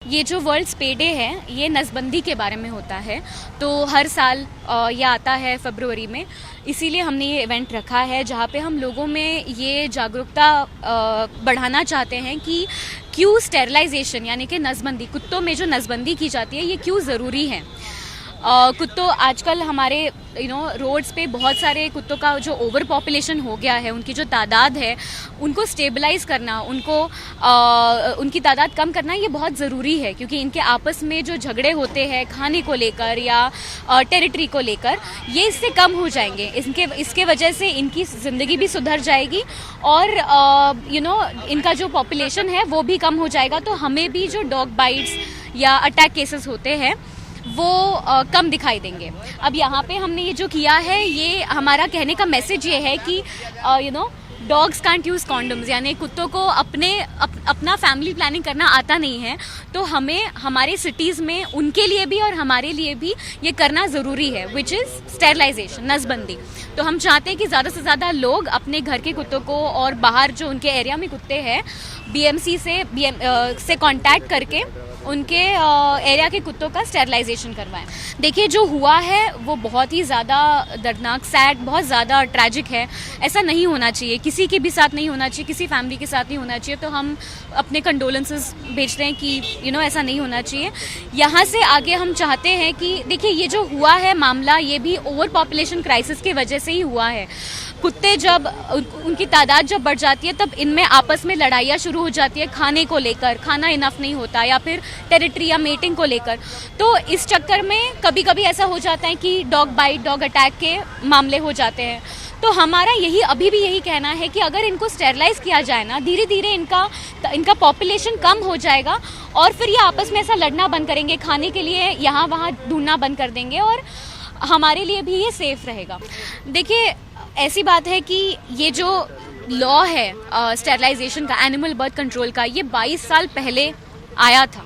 ये जो world स्पे day है ये नसबंदी के बारे में होता है। तो हर साल ये आता है फरवरी में, इसीलिए हमने ये इवेंट रखा है जहाँ पे हम लोगों में ये जागरूकता बढ़ाना चाहते हैं कि क्यों स्टेरिलाइजेशन यानी कि नसबंदी, कुत्तों में जो नसबंदी की जाती है ये क्यों ज़रूरी है। कुत्तों आजकल हमारे रोड्स पे बहुत सारे कुत्तों का जो ओवर पॉपुलेशन हो गया है, उनकी जो तादाद है उनको स्टेबलाइज करना, उनकी तादाद कम करना ये बहुत ज़रूरी है, क्योंकि इनके आपस में जो झगड़े होते हैं खाने को लेकर या टेरिटरी को लेकर, ये इससे कम हो जाएंगे। इसके वजह से इनकी ज़िंदगी भी सुधर जाएगी और इनका जो पॉपुलेशन है वो भी कम हो जाएगा। तो हमें भी जो डॉग बाइट्स या अटैक केसेस होते हैं वो कम दिखाई देंगे। अब यहाँ पे हमने ये जो किया है, ये हमारा कहने का मैसेज ये है कि डॉग्स कांट यूज़ कॉन्डम्स, यानी कुत्तों को अपना फैमिली प्लानिंग करना आता नहीं है, तो हमें हमारे सिटीज़ में उनके लिए भी और हमारे लिए भी ये करना ज़रूरी है, विच इज़ स्टेरिलाइजेशन, नसबंदी। तो हम चाहते हैं कि ज़्यादा से ज़्यादा लोग अपने घर के कुत्तों को और बाहर जो उनके एरिया में कुत्ते हैं BMC से कांटेक्ट करके उनके एरिया के कुत्तों का स्टेरिलाइजेशन करवाएं। देखिए जो हुआ है वो बहुत ही ज़्यादा दर्दनाक, सैड, बहुत ज़्यादा ट्रैजिक है। ऐसा नहीं होना चाहिए, किसी के भी साथ नहीं होना चाहिए, किसी फैमिली के साथ नहीं होना चाहिए। तो हम अपने कंडोलेंसेस भेजते हैं कि ऐसा नहीं होना चाहिए। यहाँ से आगे हम चाहते हैं कि देखिए ये जो हुआ है मामला, ये भी ओवर पॉपुलेशन क्राइसिस की वजह से ही हुआ है। कुत्ते जब उनकी तादाद जब बढ़ जाती है तब इनमें आपस में लड़ाइयाँ शुरू हो जाती है, खाने को लेकर, खाना इनफ नहीं होता, या फिर टेरिटरी या मेटिंग को लेकर। तो इस चक्कर में कभी कभी ऐसा हो जाता है कि डॉग बाइट, डॉग अटैक के मामले हो जाते हैं। तो हमारा अभी भी यही कहना है कि अगर इनको स्टेरिलाइज किया जाए ना, धीरे धीरे इनका पॉपुलेशन कम हो जाएगा और फिर ये आपस में ऐसा लड़ना बंद करेंगे, खाने के लिए यहाँ वहाँ ढूंढना बंद कर देंगे और हमारे लिए भी ये सेफ रहेगा। देखिए ऐसी बात है कि ये जो लॉ है स्टेरिलाइजेशन का, एनिमल बर्थ कंट्रोल का, ये 22 साल पहले आया था,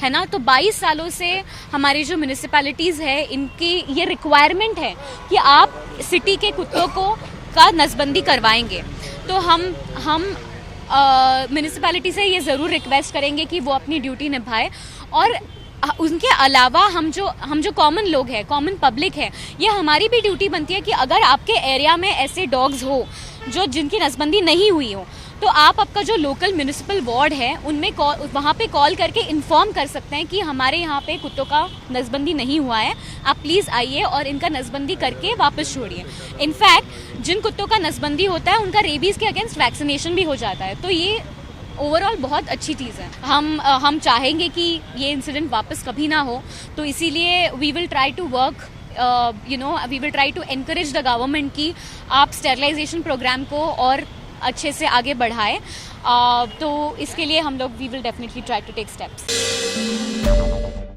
है ना। तो 22 सालों से हमारी जो म्यूनिसिपैलिटीज़ है इनकी ये रिक्वायरमेंट है कि आप सिटी के कुत्तों का नसबंदी करवाएंगे। तो हम म्यूनिसिपैलिटी से ये ज़रूर रिक्वेस्ट करेंगे कि वो अपनी ड्यूटी निभाए। और उनके अलावा हम जो कॉमन लोग हैं, कॉमन पब्लिक है, ये हमारी भी ड्यूटी बनती है कि अगर आपके एरिया में ऐसे डॉग्स हो जिनकी नसबंदी नहीं हुई हो, तो आप आपका जो लोकल म्यूनिसिपल वार्ड है उनमें वहाँ पे कॉल करके इन्फॉर्म कर सकते हैं कि हमारे यहाँ पे कुत्तों का नसबंदी नहीं हुआ है, आप प्लीज़ आइए और इनका नसबंदी करके वापस छोड़िए। इनफैक्ट जिन कुत्तों का नसबंदी होता है उनका रेबीज़ के अगेंस्ट वैक्सीनेशन भी हो जाता है। तो ये ओवरऑल बहुत अच्छी चीज़ है। हम चाहेंगे कि ये इंसिडेंट वापस कभी ना हो, तो इसीलिए we will try to work, we will try to encourage the government कि आप स्टेरिलाइजेशन प्रोग्राम को और अच्छे से आगे बढ़ाएं। तो इसके लिए हम लोग we will definitely try to take steps.